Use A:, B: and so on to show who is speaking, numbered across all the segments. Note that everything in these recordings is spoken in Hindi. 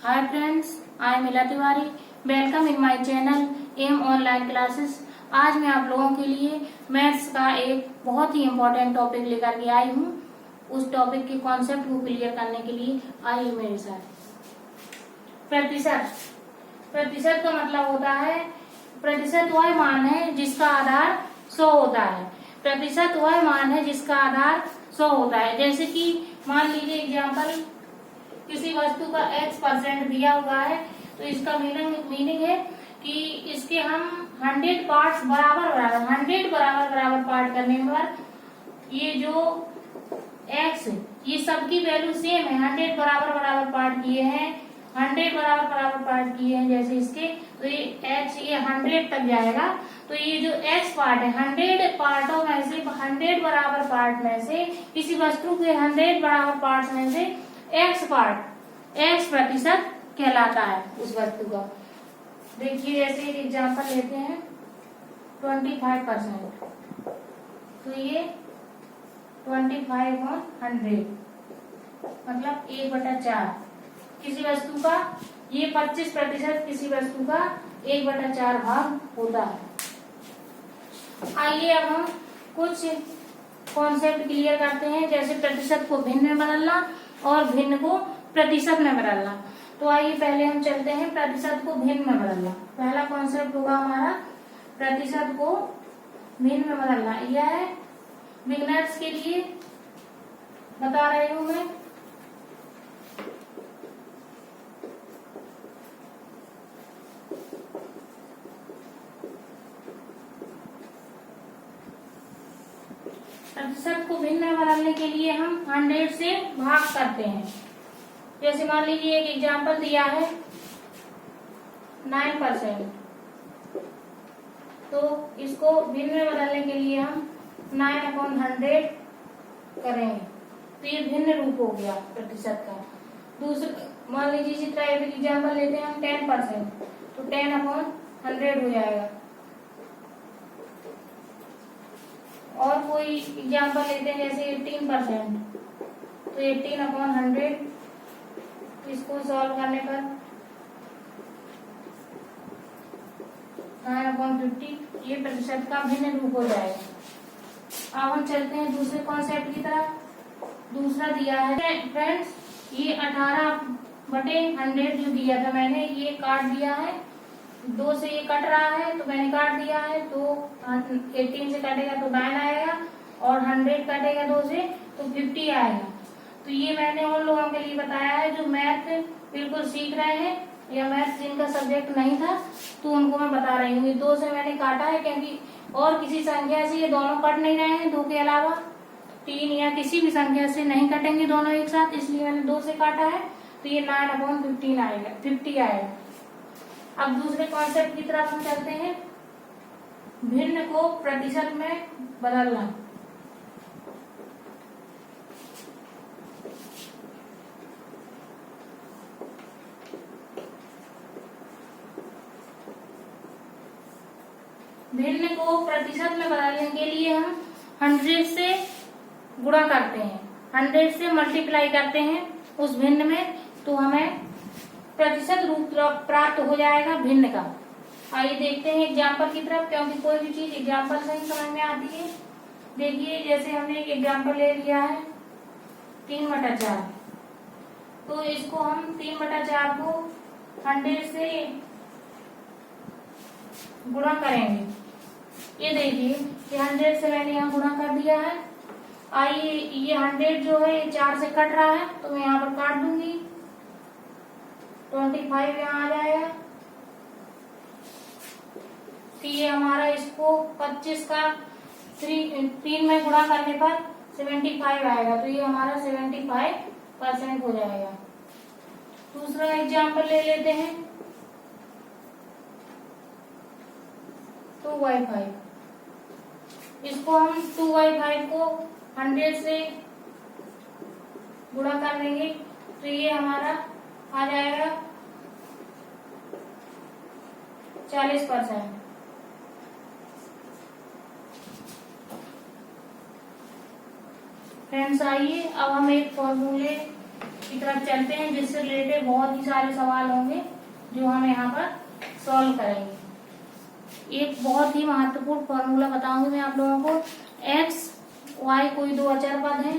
A: Hi friends, I am Ila Tiwari. Welcome in my channel M online classes. आज मैं आप लोगों के लिए मैथ्स का एक बहुत ही इम्पोर्टेंट टॉपिक लेकर के आई हूँ। उस टॉपिक के कॉन्सेप्ट को क्लियर करने के लिए आइए मेरे साथ। प्रतिशत। प्रतिशत का मतलब होता है, प्रतिशत वह मान है जिसका आधार 100 होता है। प्रतिशत वह मान है जिसका आधार 100 होता है। जैसे कि मान लीजिए एग्जाम्पल, किसी वस्तु का x% दिया हुआ है, तो इसका मीनिंग है कि इसके हम 100 पार्ट्स बराबर पार्ट करने पर ये जो x, ये सबकी वैल्यू सेम है। 100 बराबर पार्ट किए हैं, 100 बराबर पार्ट किए हैं जैसे इसके, तो ये x ये 100 तक जाएगा। तो ये जो x पार्ट है, 100 पार्टों में से 100 बराबर पार्ट में से किसी वस्तु के 100 बराबर पार्ट में से x प्रतिशत कहलाता है उस वस्तु का। देखिए जैसे एक एग्जाम्पल लेते हैं, 25%, तो ये 25/100 मतलब 1/4 किसी वस्तु का, ये 25% किसी वस्तु का 1/4 भाग होता है। आइए अब हम कुछ कॉन्सेप्ट क्लियर करते हैं, जैसे प्रतिशत को भिन्न में बदलना और भिन्न को प्रतिशत में बदलना। तो आइए पहले हम चलते हैं प्रतिशत को भिन्न में बदलना। पहला कॉन्सेप्ट होगा हमारा प्रतिशत को भिन्न में बदलना। यह है बिगनर्स के लिए बता रही हूं मैं। प्रतिशत को भिन्न में बदलने के लिए हम 100 से भाग करते हैं। जैसे मान लीजिए एक एग्जाम्पल दिया है 9%, तो इसको भिन्न में बदलने के लिए हम 9/100 करेंगे, तो ये भिन्न रूप हो गया प्रतिशत का। दूसरा मान लीजिए इसी तरह एक एग्जाम्पल लेते हैं हम 10%, तो 10/100 हो जाएगा। और कोई एग्जाम्पल लेते हैं जैसे 18%, तो 18/100, इसको सॉल्व करने पर 9/50, ये प्रतिशत का भिन्न रूप हो जाएगा। अब हम चलते हैं दूसरे कॉन्सेप्ट की तरफ। दूसरा दिया है फ्रेंड्स, ये 18/100 जो दिया था मैंने, ये काट दिया है, 2 से ये कट रहा है तो मैंने काट दिया है। तो 18 से कटेगा तो 9 आएगा, और 100 कटेगा 2 से तो 50 आएगा। तो ये मैंने उन लोगों के लिए बताया है जो मैथ बिल्कुल सीख रहे हैं या मैथ जिनका सब्जेक्ट नहीं था, तो उनको मैं बता रही हूँ। 2 से मैंने काटा है क्योंकि और किसी संख्या से ये दोनों कट नहीं रहे हैं, 2 के अलावा 3 या किसी भी संख्या से नहीं कटेंगे दोनों एक साथ, इसलिए मैंने 2 से काटा है। तो ये 9/50 आएगा, 50 आएगा। अब दूसरे कॉन्सेप्ट की तरफ हम चलते हैं, भिन्न को प्रतिशत में बदलना। भिन्न को प्रतिशत में बदलने के लिए हम 100 से गुणा करते हैं, 100 से मल्टीप्लाई करते हैं उस भिन्न में, तो हमें प्रतिशत रूप प्राप्त हो जाएगा भिन्न का। आइए देखते हैं एग्जाम्पल की तरफ, क्योंकि कोई भी चीज एग्जाम्पल से ही समझ में आती है। देखिए जैसे हमने एक एग्जाम्पल ले लिया है 3/4, तो इसको हम 3/4 को 100 से गुणा करेंगे। ये देखिए कि 100 से मैंने यहाँ गुणा कर दिया है। आइए ये 100 जो है ये 4 से कट रहा है, तो मैं यहाँ पर काट दूंगी, 25 यहाँ आ जाएगा। तो ये हमारा इसको 25 का 3 में गुणा करने पर 75 आएगा, तो ये हमारा 75% हो जाएगा। दूसरा एग्जाम्पल ले लेते हैं 2/5, इसको हम 2/5 को 100 से गुणा कर देंगे, तो ये हमारा आ जाएगा 40%। फ्रेंड्स आइए अब हम एक फॉर्मूले की तरफ चलते हैं, जिससे रिलेटेड बहुत ही सारे सवाल होंगे जो हम यहाँ पर सॉल्व करेंगे। एक बहुत ही महत्वपूर्ण फॉर्मूला बताऊंगी मैं आप लोगों को। एक्स वाई कोई दो अचर पद है,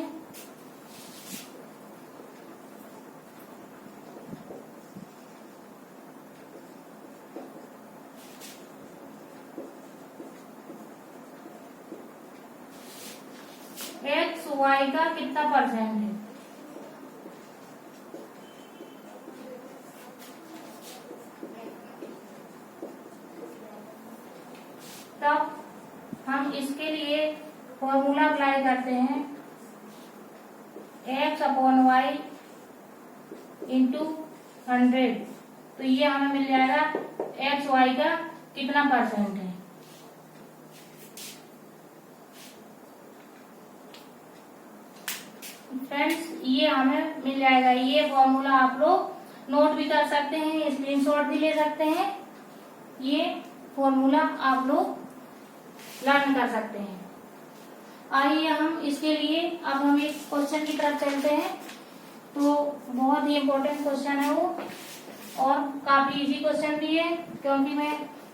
A: एक्स वाई का कितना परसेंट है। तब हम इसके लिए फॉर्मूला अप्लाई करते हैं, एक्स अपॉन वाई इंटू 100। तो ये हमें मिल जाएगा एक्स वाई का कितना परसेंट है। फ्रेंड्स ये हमें मिल जाएगा। ये फॉर्मूला आप लोग नोट भी कर सकते हैं, स्क्रीनशॉट भी ले सकते हैं। ये फॉर्मूला आप लोग लर्न कर सकते हैं। आइए हम इसके लिए अब हम एक क्वेश्चन की तरफ चलते हैं। तो बहुत ही इम्पोर्टेंट क्वेश्चन है वो, और काफी इजी क्वेश्चन भी है, क्योंकि मैं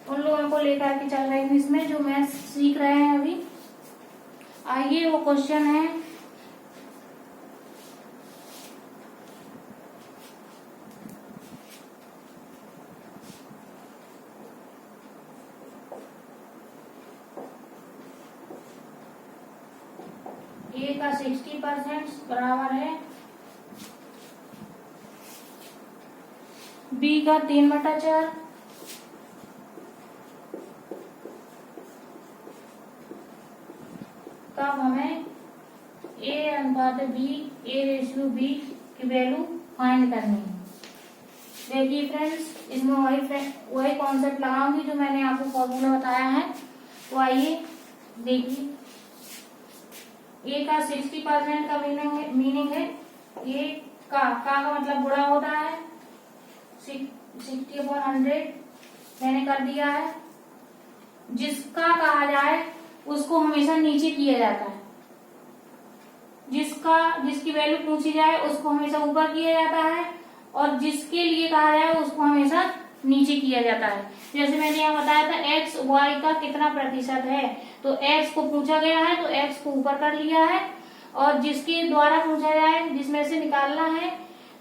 A: उन लोगों को लेकर के चल रही हूँ इसमें जो मैथ्स सीख रहे हैं अभी। आइए वो क्वेश्चन है, ए का 60% बराबर है बी का 3/4, तब हमें ए अनुपात बी, ए रेशियो बी की वैल्यू फाइंड करनी है। देखिए फ्रेंड्स, इसमें वही कॉन्सेप्ट लगाऊंगी जो मैंने आपको फॉर्मूला बताया है। तो आइए देखिए, ए का 60% का मीनिंग है ए का मतलब गुणा होता है 60/100 मैंने कर दिया है। जिसका कहा जाए उसको हमेशा नीचे किया जाता है, जिसकी वैल्यू पूछी जाए उसको हमेशा ऊपर किया जाता है, और जिसके लिए कहा जाए उसको हमेशा नीचे किया जाता है। जैसे मैंने यहाँ बताया था एक्स वाई का कितना प्रतिशत है, तो एक्स को पूछा गया है तो एक्स को ऊपर कर लिया है, और जिसके द्वारा पूछा जाए जिसमें से निकालना है,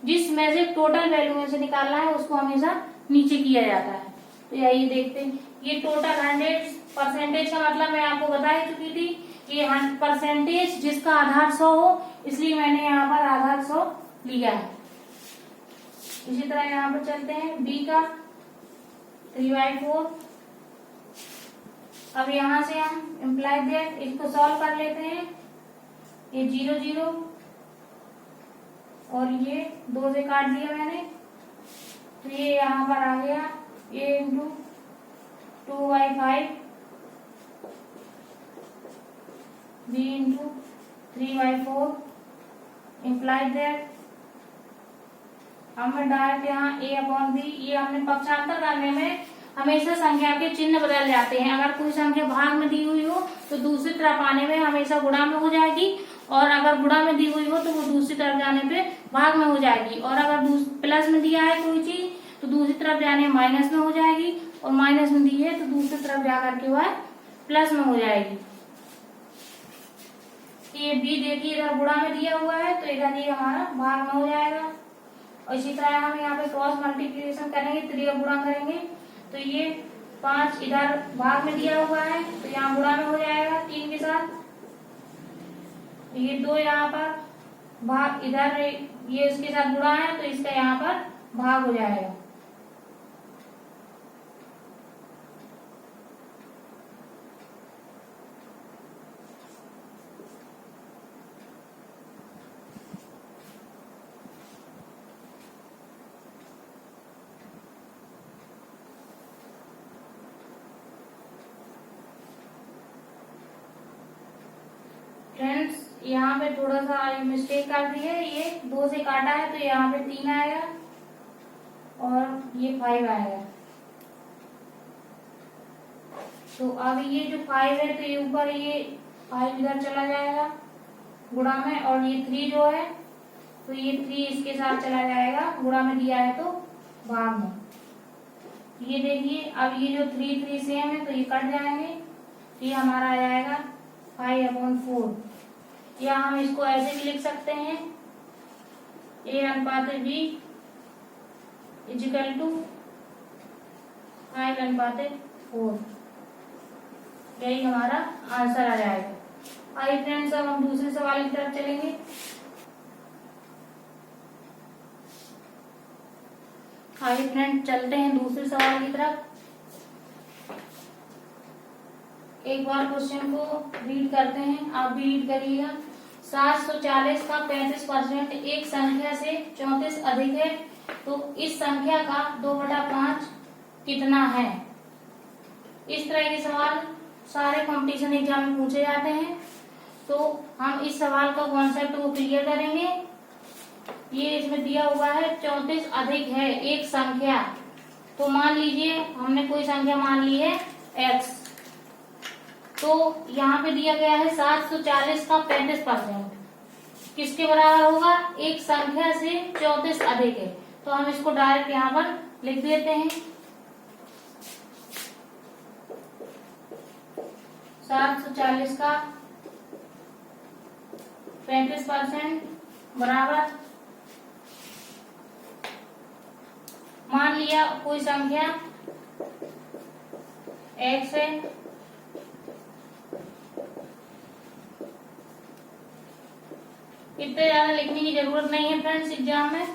A: जिसमें से टोटल वैल्यू में से निकालना है उसको हमेशा नीचे किया जाता है। तो यही देखते हैं, ये टोटल 100% का मतलब मैं आपको बता ही चुकी थी कि 100% जिसका आधार 100 हो, इसलिए मैंने यहाँ पर आधार 100 लिया है। इसी तरह यहाँ पर चलते हैं, बी का 3/4। अब यहाँ से हम इम्प्लाई दैट इसको सॉल्व कर लेते हैं। ये 0 0 और ये 2 से काट दिया मैंने, तो ये यहाँ पर आ गया a into 2/5 b into 3/4 imply that हमने डायरेक्ट यहाँ a अपॉन बी। ये हमने पक्षांतर करने में हमेशा संख्या के चिन्ह बदल जाते हैं। अगर कोई संख्या भाग में दी हुई हो तो दूसरी तरफ आने में हमेशा गुणा में हो जाएगी, और अगर गुणा में दी हुई हो तो वो दूसरी तरफ जाने पे भाग में हो जाएगी, और अगर प्लस में दिया है कोई चीज तो दूसरी तरफ जाने में माइनस में हो जाएगी, और माइनस में दी है तो दूसरी तरफ जाकर के वह प्लस में हो जाएगी। ये बी देखिए इधर गुणा में दिया हुआ है तो इधर ये हमारा भाग में हो जाएगा। और इसी तरह हम यहाँ पे क्रॉस मल्टीप्लिकेशन करेंगे, 3 का गुणा करेंगे तो ये 5 इधर भाग में दिया हुआ है तो यहाँ गुणा में हो जाएगा 3 के साथ। ये 2 यहाँ पर भाग, इधर ये इसके साथ गुणा है तो इसका यहाँ पर भाग हो जाएगा। फ्रेंड्स यहाँ पे थोड़ा सा मिस्टेक कर दी है, ये 2 से काटा है तो यहाँ पे 3 आएगा और ये 5 आएगा। तो अब ये जो 5 है तो ये ऊपर, ये 5 इधर चला जाएगा गुणा में, और ये 3 जो है तो ये 3 इसके साथ चला जाएगा, गुणा में दिया है तो भाग में। ये देखिए अब ये जो 3 3 सेम है तो ये कट जाएंगे, तो ये हमारा आ जाएगा 5/4। या हम इसको ऐसे भी लिख सकते हैं A/B इजिकल टू 5/4। यही हमारा आंसर आ जाएगा। आइए फ्रेंड्स अब हम दूसरे सवाल की तरफ चलेंगे। आइए फ्रेंड चलते हैं दूसरे सवाल की तरफ। एक बार क्वेश्चन को रीड करते हैं, आप भी रीड करिएगा। 740 का 35% एक संख्या से 34 अधिक है, तो इस संख्या का 2/5 कितना है? इस तरह के सवाल सारे कंपटीशन एग्जाम में पूछे जाते हैं, तो हम इस सवाल का कॉन्सेप्ट को क्लियर करेंगे। ये इसमें दिया हुआ है 34 अधिक है एक संख्या, तो मान लीजिए हमने कोई संख्या मान ली है x, तो यहाँ पे दिया गया है 740 का 35% किसके बराबर होगा? एक संख्या से 34 अधिक है, तो हम इसको डायरेक्ट यहाँ पर लिख देते हैं। 740 का 35% बराबर, मान लिया कोई संख्या x है, इतने ज्यादा लिखने की जरूरत नहीं है फ्रेंड्स एग्जाम में।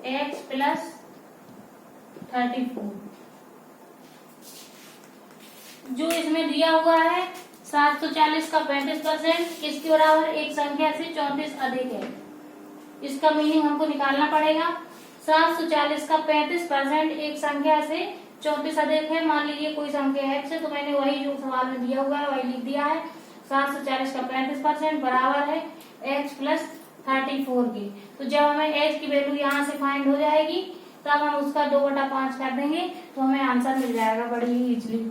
A: x + 34 जो इसमें दिया हुआ है 740 का 35% किसके बराबर? एक संख्या से 34 अधिक है। इसका मीनिंग हमको निकालना पड़ेगा। 740 का 35% एक संख्या से 34 अधिक है। मान लीजिए कोई संख्या x है, तो मैंने वही जो सवाल में दिया हुआ है वही लिख दिया है। 740 का 35% बराबर है x + 34 की। तो जब हमें x की वैल्यू यहाँ से फाइंड हो जाएगी, तब हम उसका 2/5 कर देंगे, तो हमें आंसर मिल जाएगा बड़ी ही इजली।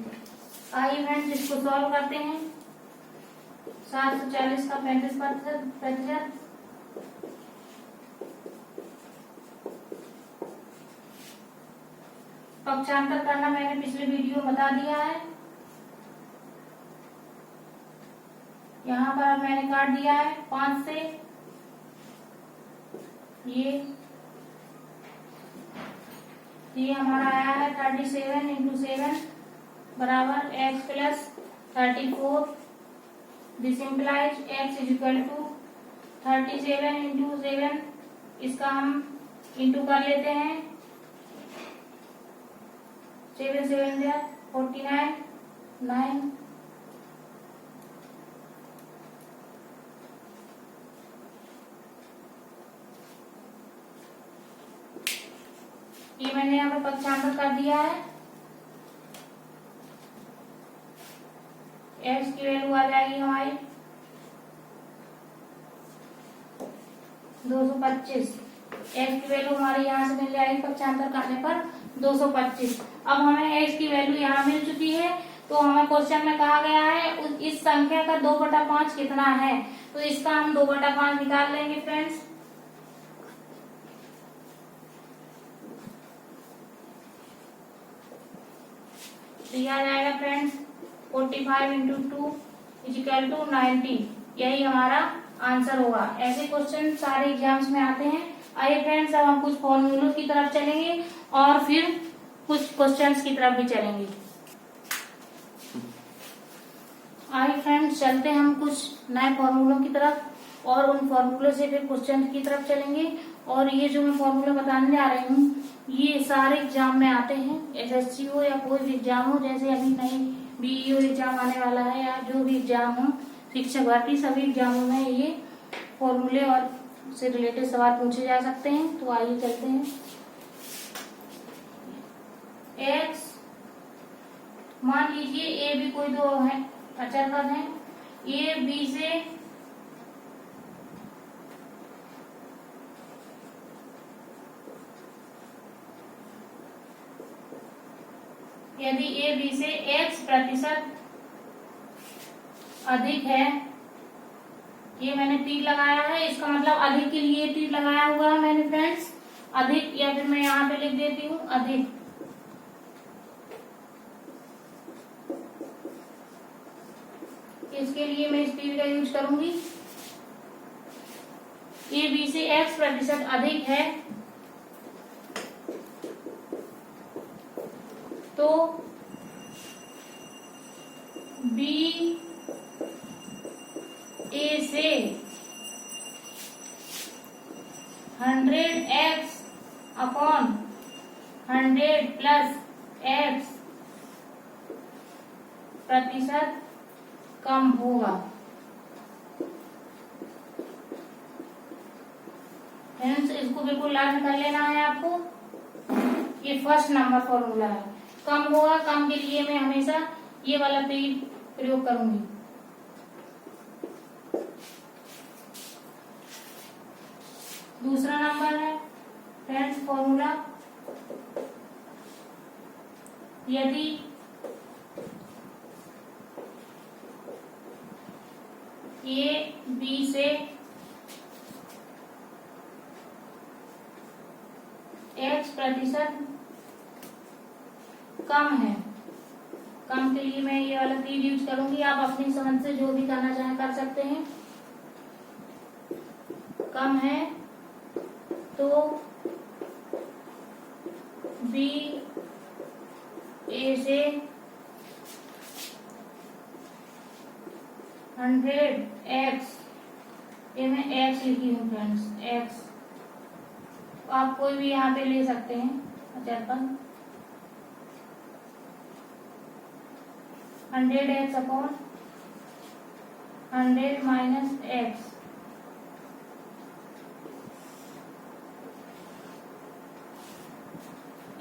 A: आइए फ्रेंड्स इसको सॉल्व करते हैं। 740 का 35%, पक्षांतर करना मैंने पिछले वीडियो में बता दिया है। यहाँ पर अब मैंने काट दिया है 5 से। ये हमारा आया है 37 × 7 बराबर x + 34। This implies x = 37 × 7। इसका हम इंटू कर लेते हैं। 7 7 49 9। ये मैंने यहाँ पे पक्षांतर कर दिया है। x की वैल्यू आ जाएगी हमारी 225। x की वैल्यू हमारी यहाँ से मिल जाएगी पक्षांतर करने पर 225। अब हमें x की वैल्यू यहाँ मिल चुकी है, तो हमें क्वेश्चन में कहा गया है इस संख्या का 2/5 कितना है, तो इसका हम 2/5 निकाल लेंगे फ्रेंड्स। दिया जाएगा फ्रेंड्स 45 × 2 = 90। यही हमारा आंसर होगा। ऐसे क्वेश्चन सारे एग्जाम्स में आते हैं। आइए फ्रेंड्स अब हम कुछ फॉर्मूलों की तरफ चलेंगे और फिर कुछ क्वेश्चंस की तरफ भी चलेंगे। आइए फ्रेंड्स चलते हैं हम कुछ नए फॉर्मूलों की तरफ और उन फॉर्मूलों से फिर क्वेश्चन की तरफ चलेंगे। और ये जो मैं फॉर्मूला बताने जा रही हूँ ये सारे एग्जाम में आते हैं, SSC हो या कोई भी एग्जाम हो, जैसे अभी नई BEO एग्जाम आने वाला है या जो भी एग्जाम हो, शिक्षक भर्ती, सभी एग्जामों में ये फॉर्मूले और से रिलेटेड सवाल पूछे जा सकते हैं। तो आइए चलते हैं। x मान लीजिए a b कोई दो है अचर पद है, a b से यदि a b से x% अधिक है ये मैंने तीर लगाया है, इसका मतलब अधिक के लिए तीर लगाया हुआ है मैंने फ्रेंड्स, अधिक, या फिर मैं यहाँ पे लिख देती हूँ अधिक। इसके लिए मैं इस तीर का यूज करूंगी। ए बी से x% अधिक है तो बी ए से 100x/100 प्लस x% कम होगा। फ्रेंड्स, इसको बिल्कुल लर्न कर लेना है आपको। ये फर्स्ट नंबर फॉर्मूला है। कम होगा, कम के लिए मैं हमेशा ये वाला तीर प्रयोग करूंगी। दूसरा नंबर है फ्रेंड्स फॉर्मूला, यदि ए बी से x% कम है, कम के लिए मैं ये वाला तीर यूज करूंगी। आप अपनी समझ से जो भी करना चाहें कर सकते हैं। कम है तो बी ए से 100x, ये मैं x लिखी हूँ फ्रेंड्स, x आप कोई भी यहाँ पे ले सकते हैं अचरपन। 100x/100 minus x,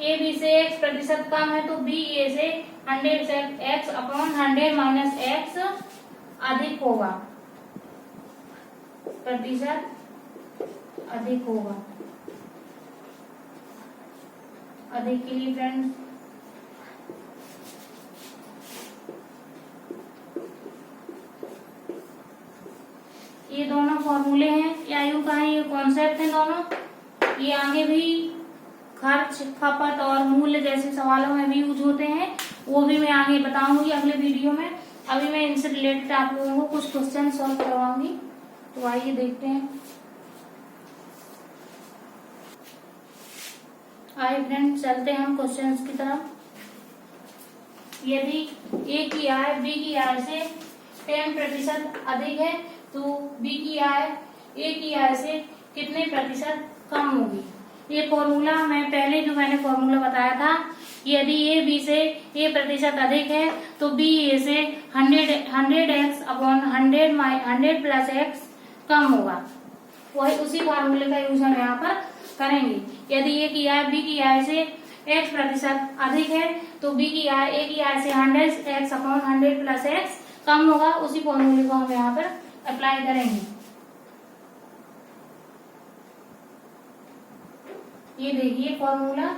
A: A B से x% कम है तो बी ए से 100x/100 माइनस x अधिक होगा, प्रतिशत अधिक होगा। अधिक के लिए फ्रेंड्स ये दोनों फॉर्मूले हैं, या यूं कहें ये कॉन्सेप्ट हैं दोनों। ये आगे भी खर्च, खपत और मूल्य जैसे सवालों में भी यूज होते हैं, वो भी मैं आगे बताऊंगी अगले वीडियो में। अभी मैं इनसे रिलेटेड आप लोगों को कुछ क्वेश्चन सॉल्व करवाऊंगी, तो आइए देखते हैं। आइए फ्रेंड्स, चलते हैं हम क्वेश्चंस की तरफ। यदि ए की आय बी की आय से 10% अधिक है तो बी की आय ए की आय से कितने प्रतिशत कम होगी। ये फॉर्मूला मैं पहले जो मैंने फॉर्मूला बताया था, यदि ए बी से a% अधिक है तो बी ए से 100x/100 प्लस x कम होगा। वही उसी फॉर्मूले का यूज हम यहाँ पर करेंगे। यदि ए की आय बी की आय से x% अधिक है तो बी की आय ए की आय से 100x/100 प्लस x कम होगा। उसी फॉर्मूले को हम यहाँ पर अप्लाई करेंगे। ये देखिए फॉर्मूला,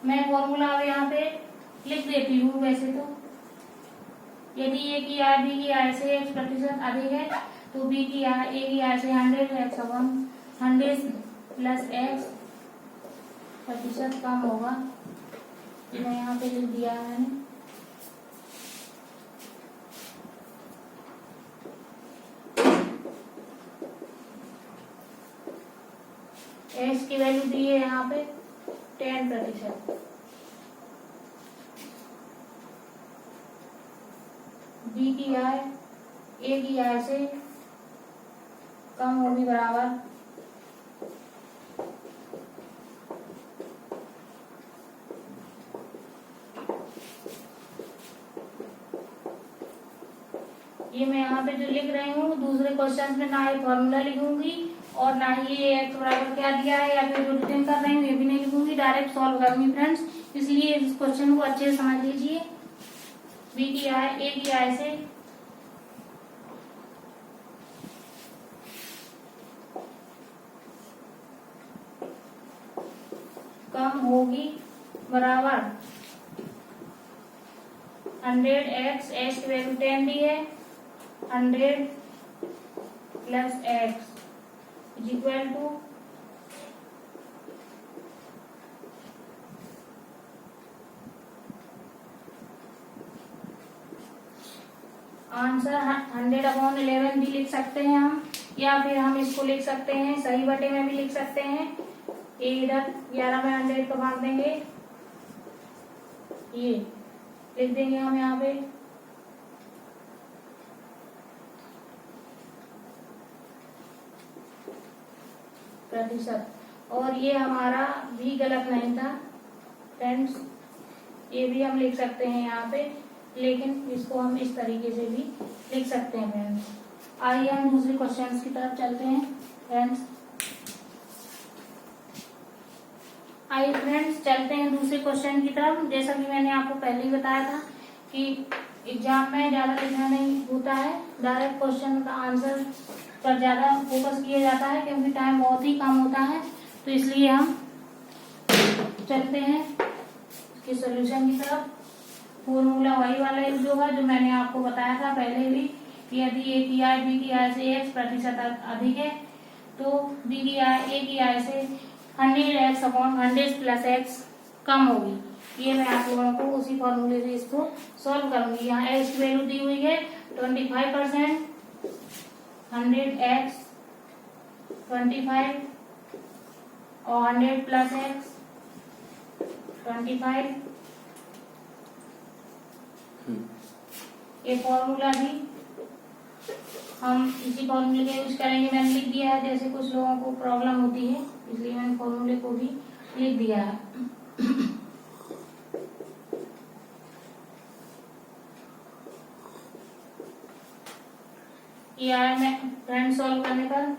A: मैं फॉर्मूला अब यहाँ पे लिख देती हूँ। वैसे तो यदि ए की आय बी की आय से x% अधिक है तो बी की आय ए की आय से 100x/100 प्लस x प्रतिशत कम होगा। मैं यहाँ पे लिख दिया है मैंने। x की वैल्यू दी है यहाँ पे 10%। बी की आय ए की आय से कम होगी, बराबर ये मैं यहाँ पे जो लिख रही हूँ दूसरे क्वेश्चन में ना ये फॉर्मूला लिखूंगी और ना ही ये x बराबर क्या दिया है या फिर जो रिटर्न कर रही हूँ ये भी नहीं लिखूंगी, डायरेक्ट सॉल्व करूंगी फ्रेंड्स। इसलिए इस क्वेश्चन को अच्छे से समझ लीजिए। बी की आय ए की आय से कम होगी, बराबर 100x, x की वैल्यू 10 दी है, 100 plus x is equal to answer 100/11 भी लिख सकते हैं हम, या फिर हम इसको लिख सकते हैं सही बटे में भी लिख सकते हैं। ये इधर 11 में 100 को भाग देंगे, ये लिख देंगे हम यहाँ पे प्रतिशत, और ये हमारा भी गलत नहीं था फ्रेंड्स, ये भी हम लिख सकते हैं यहाँ पे, लेकिन इसको हम इस तरीके से भी लिख सकते हैं फ्रेंड्स। आइए हम दूसरे क्वेश्चन की तरफ चलते हैं फ्रेंड्स। आइए फ्रेंड्स चलते हैं दूसरे क्वेश्चन की तरफ। जैसा कि मैंने आपको पहले ही बताया था कि एग्जाम में ज्यादा लिखना नहीं होता है, डायरेक्ट क्वेश्चन का आंसर पर ज्यादा फोकस किया जाता है, क्योंकि टाइम बहुत ही कम होता है। तो इसलिए हम चलते हैं इसके सॉल्यूशन की तरफ। फॉर्मूला वही वाला यूज होगा जो मैंने आपको बताया था पहले भी, यदि ए की आय बी की आय से x% अधिक है तो बी की आय ए की आय से 100x/100 प्लस x कम होगी। ये मैं आप लोगों को उसी फॉर्मूले से इसको सॉल्व करूंगी। यहाँ x की वैल्यू दी हुई है 25%, 100x 25 और 100 प्लस x 25। ये फॉर्मूला भी हम इसी फॉर्मूले का यूज करेंगे। मैंने लिख दिया है, जैसे कुछ लोगों को प्रॉब्लम होती है इसलिए मैंने फॉर्मूले को भी लिख दिया है। ये आया मैं फ्रेंड सॉल्व करने पर,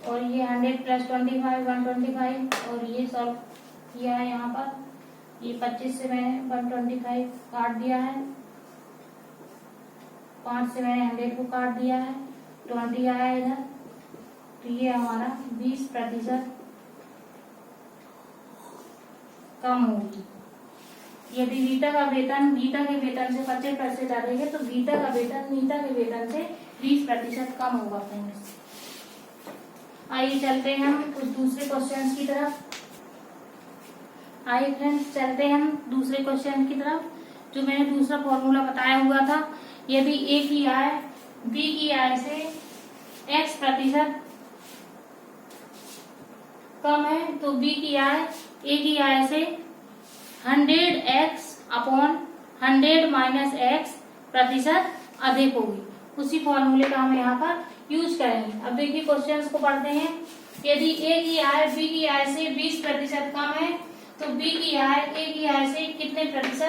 A: और ये 100 प्लस 25 125, और ये सॉल्व किया है यहाँ पर। ये 25 से मैंने 125 काट दिया है, 5 से मैंने 100 को काट दिया है, 20 आया इधर। तो ये हमारा 20% कम होगी। यदि रीता का वेतन गीता के वेतन से 25% अधिक है तो गीता का वेतन नीता के वेतन से 20% कम होगा फ्रेंड्स। आइए चलते हैं हम कुछ दूसरे क्वेश्चंस की तरफ। आइए फ्रेंड्स चलते हैं हम दूसरे क्वेश्चन की तरफ, जो मैंने दूसरा फॉर्मूला बताया हुआ था। यदि ए की आय बी की आय से x% कम है तो बी की आय ए की आय से 100x/100 माइनस x% अधिक होगी। उसी फॉर्मूले का हम यहाँ पर यूज करेंगे। अब देखिए क्वेश्चंस को पढ़ते हैं। यदि ए की आय बी की आय से 20% कम है तो बी की आय ए की आय से कितने प्रतिशत